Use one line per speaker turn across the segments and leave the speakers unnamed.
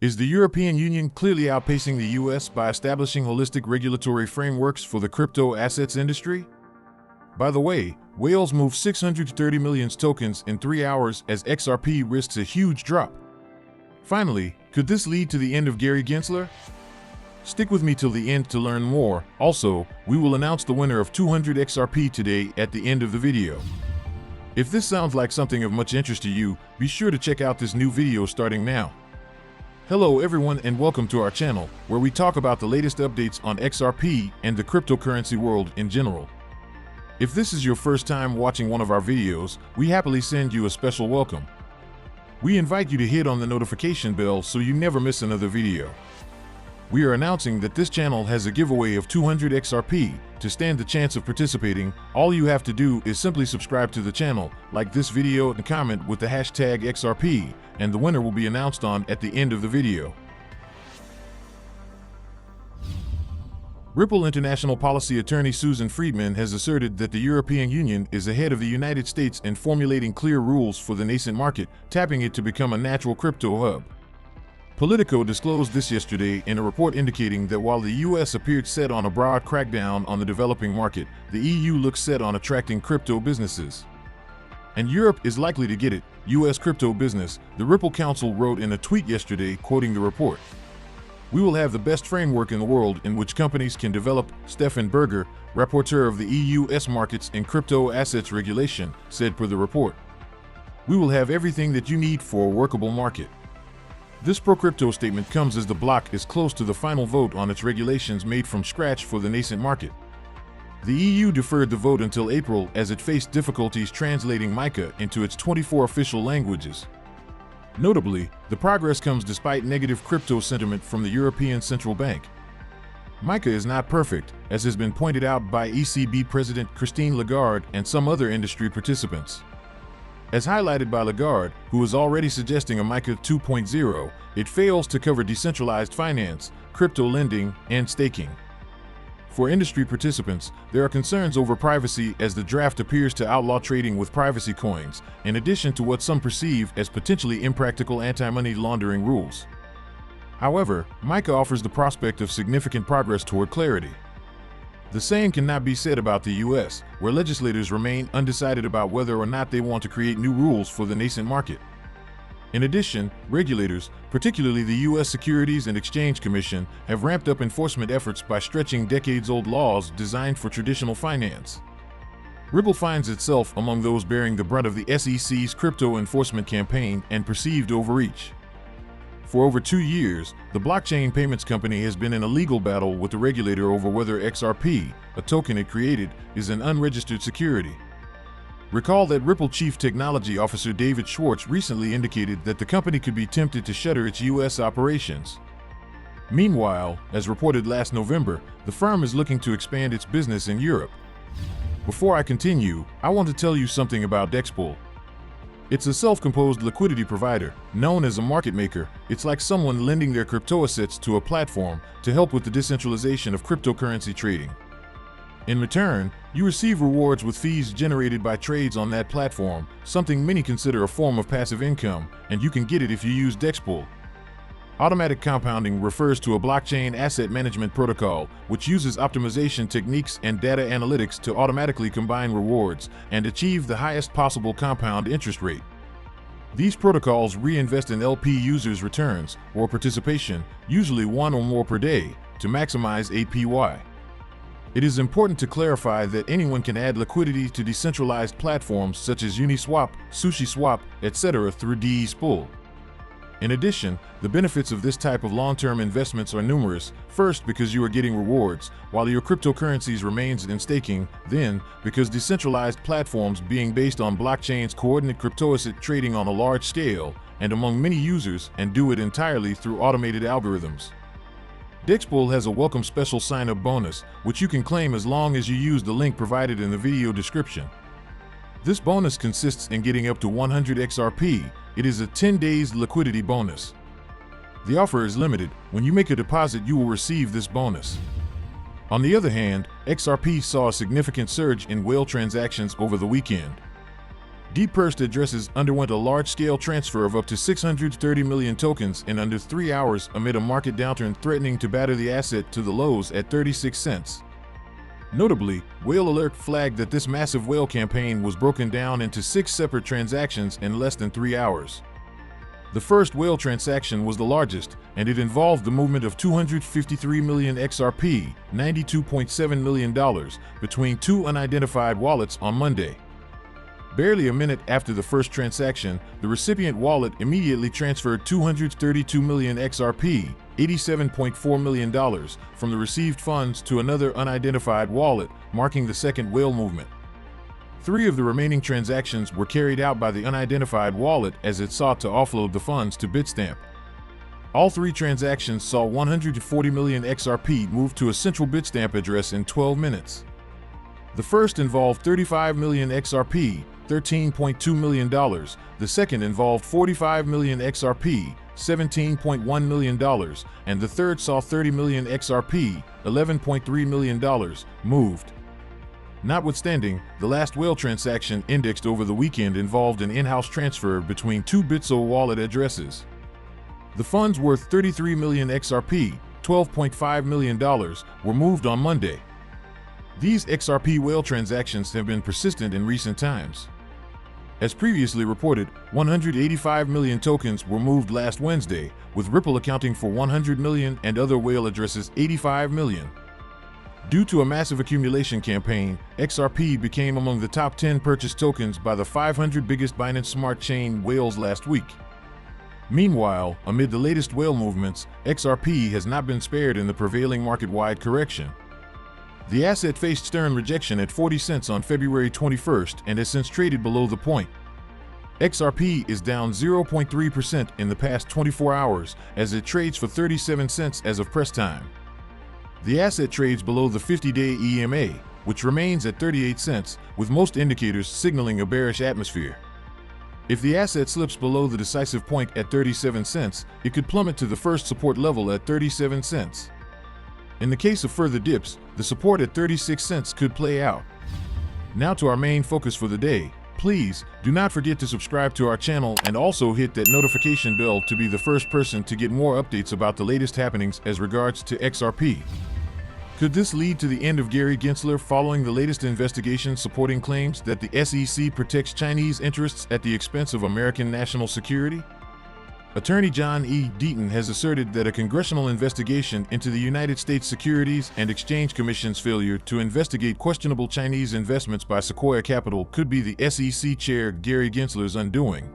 Is the European Union clearly outpacing the US by establishing holistic regulatory frameworks for the crypto assets industry? By the way, Wales moved 630 million tokens in 3 hours as XRP risks a huge drop. Finally, could this lead to the end of Gary Gensler? Stick with me till the end to learn more. Also, we will announce the winner of 200 XRP today at the end of the video. If this sounds like something of much interest to you, be sure to check out this new video starting now. Hello everyone and welcome to our channel, where we talk about the latest updates on XRP and the cryptocurrency world in general. If this is your first time watching one of our videos, we happily send you a special welcome. We invite you to hit on the notification bell so you never miss another video. We are announcing that this channel has a giveaway of 200 XRP. To stand the chance of participating, all you have to do is simply subscribe to the channel, like this video and comment with the hashtag XRP, and the winner will be announced at the end of the video. Ripple International Policy Attorney Susan Friedman has asserted that the European Union is ahead of the United States in formulating clear rules for the nascent market, tapping it to become a natural crypto hub. Politico disclosed this yesterday in a report indicating that while the US appeared set on a broad crackdown on the developing market, the EU looks set on attracting crypto businesses. And Europe is likely to get it, US crypto business, the Ripple Council wrote in a tweet yesterday, quoting the report. "We will have the best framework in the world in which companies can develop," Stefan Berger, rapporteur of the EU's markets and crypto assets regulation, said per the report. "We will have everything that you need for a workable market." This pro-crypto statement comes as the bloc is close to the final vote on its regulations made from scratch for the nascent market. The EU deferred the vote until April as it faced difficulties translating MiCA into its 24 official languages. Notably, the progress comes despite negative crypto sentiment from the European Central Bank. MiCA is not perfect, as has been pointed out by ECB President Christine Lagarde and some other industry participants. As highlighted by Lagarde, who is already suggesting a MiCA 2.0, it fails to cover decentralized finance, crypto lending, and staking. For industry participants, there are concerns over privacy as the draft appears to outlaw trading with privacy coins, in addition to what some perceive as potentially impractical anti-money laundering rules. However, MiCA offers the prospect of significant progress toward clarity. The same cannot be said about the US, where legislators remain undecided about whether or not they want to create new rules for the nascent market. In addition, regulators, particularly the US Securities and Exchange Commission, have ramped up enforcement efforts by stretching decades-old laws designed for traditional finance. Ripple finds itself among those bearing the brunt of the SEC's crypto enforcement campaign and perceived overreach. For over 2 years, the blockchain payments company has been in a legal battle with the regulator over whether XRP, a token it created, is an unregistered security. Recall that Ripple Chief Technology Officer David Schwartz recently indicated that the company could be tempted to shutter its US operations. Meanwhile, as reported last November, the firm is looking to expand its business in Europe. Before I continue, I want to tell you something about Dexpool. It's a self-composed liquidity provider. Known as a market maker, it's like someone lending their crypto assets to a platform to help with the decentralization of cryptocurrency trading. In return, you receive rewards with fees generated by trades on that platform, something many consider a form of passive income, and you can get it if you use Dexpool. Automatic compounding refers to a blockchain asset management protocol, which uses optimization techniques and data analytics to automatically combine rewards and achieve the highest possible compound interest rate. These protocols reinvest in LP users' returns, or participation, usually one or more per day, to maximize APY. It is important to clarify that anyone can add liquidity to decentralized platforms such as Uniswap, SushiSwap, etc. through Dexpool. In addition, the benefits of this type of long-term investments are numerous. First, because you are getting rewards, while your cryptocurrencies remains in staking. Then, because decentralized platforms being based on blockchain's coordinate cryptoasset trading on a large scale, and among many users, and do it entirely through automated algorithms. Dexpool has a welcome special sign-up bonus, which you can claim as long as you use the link provided in the video description. This bonus consists in getting up to 100 XRP. It is a 10 days liquidity bonus. The offer is limited. When you make a deposit, you will receive this bonus. On the other hand, XRP saw a significant surge in whale transactions over the weekend. Deep-pursed addresses underwent a large-scale transfer of up to 630 million tokens in under 3 hours amid a market downturn threatening to batter the asset to the lows at 36 cents. Notably, Whale Alert flagged that this massive whale campaign was broken down into 6 separate transactions in less than 3 hours. The first whale transaction was the largest, and it involved the movement of 253 million XRP, $92.7 million, between 2 unidentified wallets on Monday. Barely a minute after the first transaction, the recipient wallet immediately transferred 232 million XRP, $87.4 million, from the received funds to another unidentified wallet, marking the second whale movement. 3 of the remaining transactions were carried out by the unidentified wallet as it sought to offload the funds to Bitstamp. All 3 transactions saw 140 million XRP move to a central Bitstamp address in 12 minutes. The first involved 35 million XRP, $13.2 million. The second involved 45 million XRP, $17.1 million, and the third saw 30 million XRP, $11.3 million, moved. Notwithstanding, the last whale transaction indexed over the weekend involved an in-house transfer between 2 Bitso wallet addresses. The funds worth 33 million XRP, $12.5 million, were moved on Monday. These XRP whale transactions have been persistent in recent times. As previously reported, 185 million tokens were moved last Wednesday, with Ripple accounting for 100 million and other whale addresses 85 million. Due to a massive accumulation campaign, XRP became among the top 10 purchased tokens by the 500 biggest Binance Smart Chain whales last week. Meanwhile, amid the latest whale movements, XRP has not been spared in the prevailing market-wide correction. The asset faced stern rejection at 40 cents on February 21st and has since traded below the point. XRP is down 0.3% in the past 24 hours as it trades for 37 cents as of press time. The asset trades below the 50-day EMA, which remains at 38 cents, with most indicators signaling a bearish atmosphere. If the asset slips below the decisive point at 37 cents, it could plummet to the first support level at 37 cents. In the case of further dips, the support at 36 cents could play out. Now to our main focus for the day. Please, do not forget to subscribe to our channel and also hit that notification bell to be the first person to get more updates about the latest happenings as regards to XRP. Could this lead to the end of Gary Gensler following the latest investigation supporting claims that the SEC protects Chinese interests at the expense of American national security? Attorney John E. Deaton has asserted that a congressional investigation into the United States Securities and Exchange Commission's failure to investigate questionable Chinese investments by Sequoia Capital could be the SEC Chair Gary Gensler's undoing.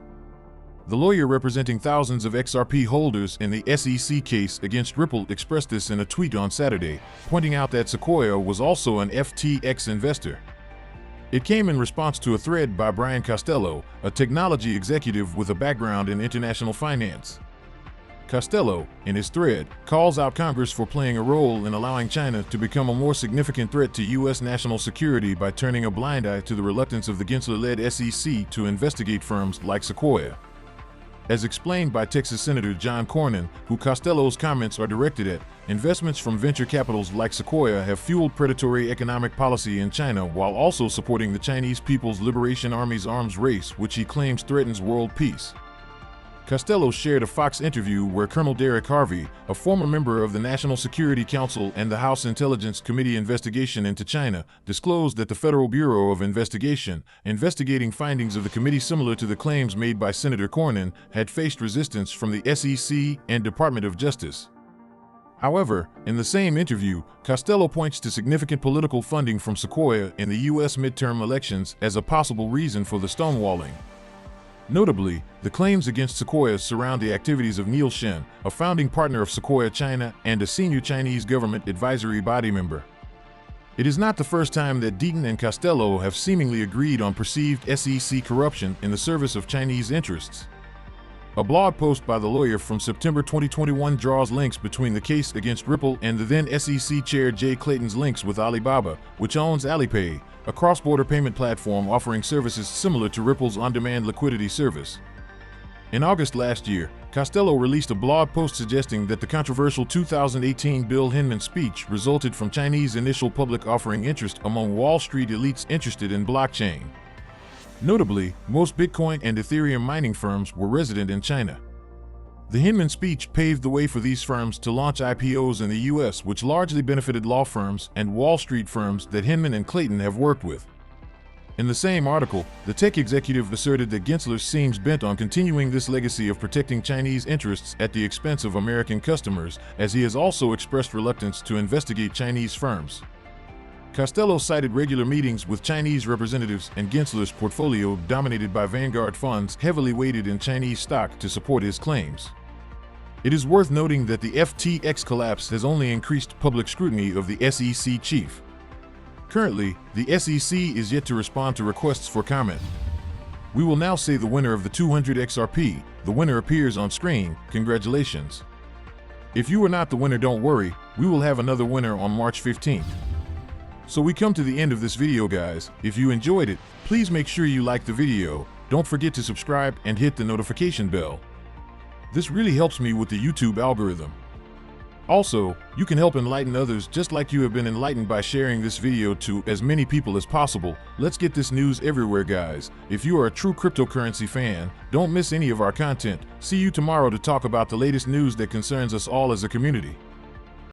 The lawyer representing thousands of XRP holders in the SEC case against Ripple expressed this in a tweet on Saturday, pointing out that Sequoia was also an FTX investor. It came in response to a thread by Brian Costello, a technology executive with a background in international finance. Costello, in his thread, calls out Congress for playing a role in allowing China to become a more significant threat to U.S. national security by turning a blind eye to the reluctance of the Gensler-led SEC to investigate firms like Sequoia. As explained by Texas Senator John Cornyn, who Costello's comments are directed at, investments from venture capitals like Sequoia have fueled predatory economic policy in China while also supporting the Chinese People's Liberation Army's arms race, which he claims threatens world peace. Costello shared a Fox interview where Colonel Derek Harvey, a former member of the National Security Council and the House Intelligence Committee investigation into China, disclosed that the Federal Bureau of Investigation, investigating findings of the committee similar to the claims made by Senator Cornyn, had faced resistance from the SEC and Department of Justice. However, in the same interview, Costello points to significant political funding from Sequoia in the U.S. midterm elections as a possible reason for the stonewalling. Notably, the claims against Sequoia surround the activities of Neil Shen, a founding partner of Sequoia China and a senior Chinese government advisory body member. It is not the first time that Deaton and Costello have seemingly agreed on perceived SEC corruption in the service of Chinese interests. A blog post by the lawyer from September 2021 draws links between the case against Ripple and the then SEC Chair Jay Clayton's links with Alibaba, which owns Alipay, a cross-border payment platform offering services similar to Ripple's on-demand liquidity service. In August last year, Costello released a blog post suggesting that the controversial 2018 Bill Hinman speech resulted from Chinese initial public offering interest among Wall Street elites interested in blockchain. Notably, most Bitcoin and Ethereum mining firms were resident in China. The Hinman speech paved the way for these firms to launch IPOs in the US, which largely benefited law firms and Wall Street firms that Hinman and Clayton have worked with. In the same article, the tech executive asserted that Gensler seems bent on continuing this legacy of protecting Chinese interests at the expense of American customers, as he has also expressed reluctance to investigate Chinese firms. Costello cited regular meetings with Chinese representatives and Gensler's portfolio, dominated by Vanguard funds heavily weighted in Chinese stock, to support his claims. It is worth noting that the FTX collapse has only increased public scrutiny of the SEC chief. Currently, the SEC is yet to respond to requests for comment. We will now say the winner of the 200 XRP. The winner appears on screen. Congratulations. If you are not the winner, don't worry, we will have another winner on March 15th. So we come to the end of this video, guys. If you enjoyed it, please make sure you like the video. Don't forget to subscribe and hit the notification bell. This really helps me with the YouTube algorithm. Also, you can help enlighten others just like you have been enlightened by sharing this video to as many people as possible. Let's get this news everywhere, guys. If you are a true cryptocurrency fan, don't miss any of our content. See you tomorrow to talk about the latest news that concerns us all as a community.